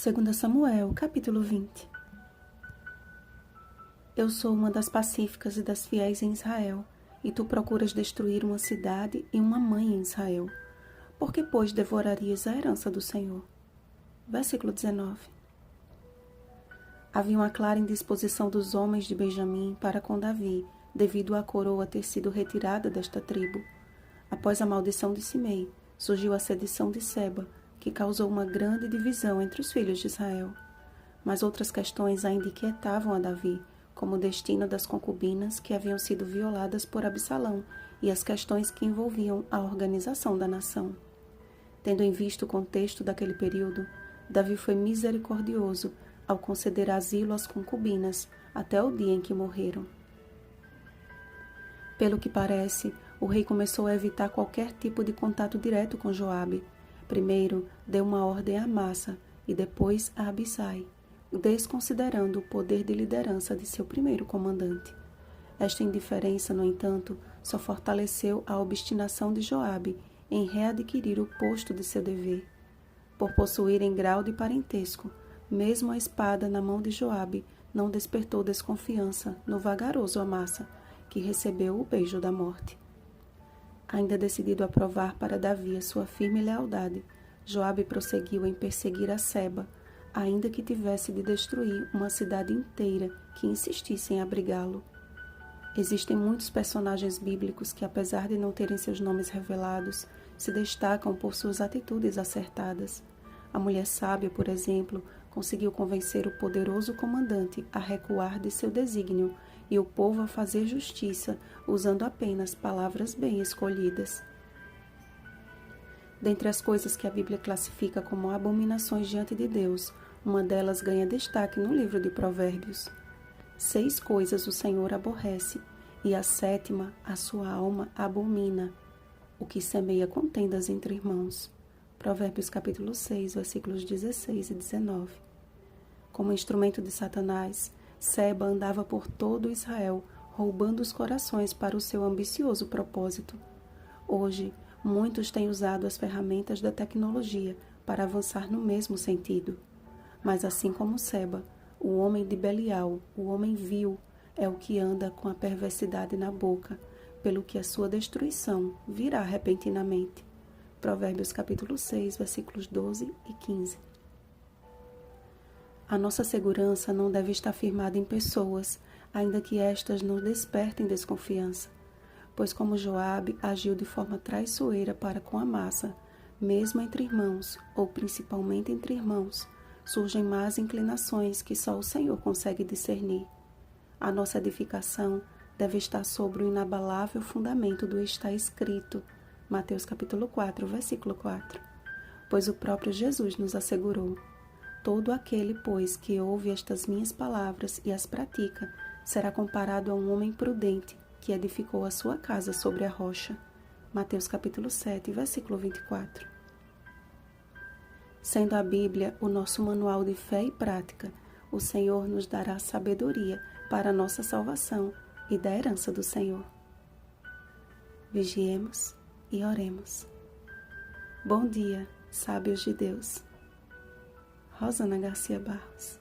2 Samuel, capítulo 20. Eu sou uma das pacíficas e das fiéis em Israel, e tu procuras destruir uma cidade e uma mãe em Israel. Por que, pois, devorarias a herança do Senhor? Versículo 19. Havia uma clara indisposição dos homens de Benjamim para com Davi, devido à coroa ter sido retirada desta tribo. Após a maldição de Simei, surgiu a sedição de Seba, que causou uma grande divisão entre os filhos de Israel. Mas outras questões ainda inquietavam a Davi, como o destino das concubinas que haviam sido violadas por Absalão e as questões que envolviam a organização da nação. Tendo em vista o contexto daquele período, Davi foi misericordioso ao conceder asilo às concubinas até o dia em que morreram. Pelo que parece, o rei começou a evitar qualquer tipo de contato direto com Joabe. Primeiro, deu uma ordem a Amasa e depois a Abisai, desconsiderando o poder de liderança de seu primeiro comandante. Esta indiferença, no entanto, só fortaleceu a obstinação de Joabe em readquirir o posto de seu dever. Por possuírem grau de parentesco, mesmo a espada na mão de Joabe não despertou desconfiança no vagaroso Amasa, que recebeu o beijo da morte. Ainda decidido a provar para Davi a sua firme lealdade, Joabe prosseguiu em perseguir a Seba, ainda que tivesse de destruir uma cidade inteira que insistisse em abrigá-lo. Existem muitos personagens bíblicos que, apesar de não terem seus nomes revelados, se destacam por suas atitudes acertadas. A mulher sábia, por exemplo, conseguiu convencer o poderoso comandante a recuar de seu desígnio e o povo a fazer justiça, usando apenas palavras bem escolhidas. Dentre as coisas que a Bíblia classifica como abominações diante de Deus, uma delas ganha destaque no livro de Provérbios. 6 coisas o Senhor aborrece, e a 7ª a sua alma abomina: o que semeia contendas entre irmãos. Provérbios capítulo 6, versículos 16 e 19. Como instrumento de Satanás, Seba andava por todo Israel, roubando os corações para o seu ambicioso propósito. Hoje, muitos têm usado as ferramentas da tecnologia para avançar no mesmo sentido. Mas assim como Seba, o homem de Belial, o homem vil, é o que anda com a perversidade na boca, pelo que a sua destruição virá repentinamente. Provérbios capítulo 6, versículos 12 e 15. A nossa segurança não deve estar firmada em pessoas, ainda que estas nos despertem desconfiança. Pois como Joabe agiu de forma traiçoeira para com Amasa, mesmo entre irmãos, ou principalmente entre irmãos, surgem más inclinações que só o Senhor consegue discernir. A nossa edificação deve estar sobre o inabalável fundamento do está escrito, Mateus capítulo 4, versículo 4. Pois o próprio Jesus nos assegurou: todo aquele, pois, que ouve estas minhas palavras e as pratica, será comparado a um homem prudente que edificou a sua casa sobre a rocha. Mateus capítulo 7, versículo 24. Sendo a Bíblia o nosso manual de fé e prática, o Senhor nos dará sabedoria para a nossa salvação e da herança do Senhor. Vigiemos e oremos. Bom dia, sábios de Deus. Rosana Garcia Barros.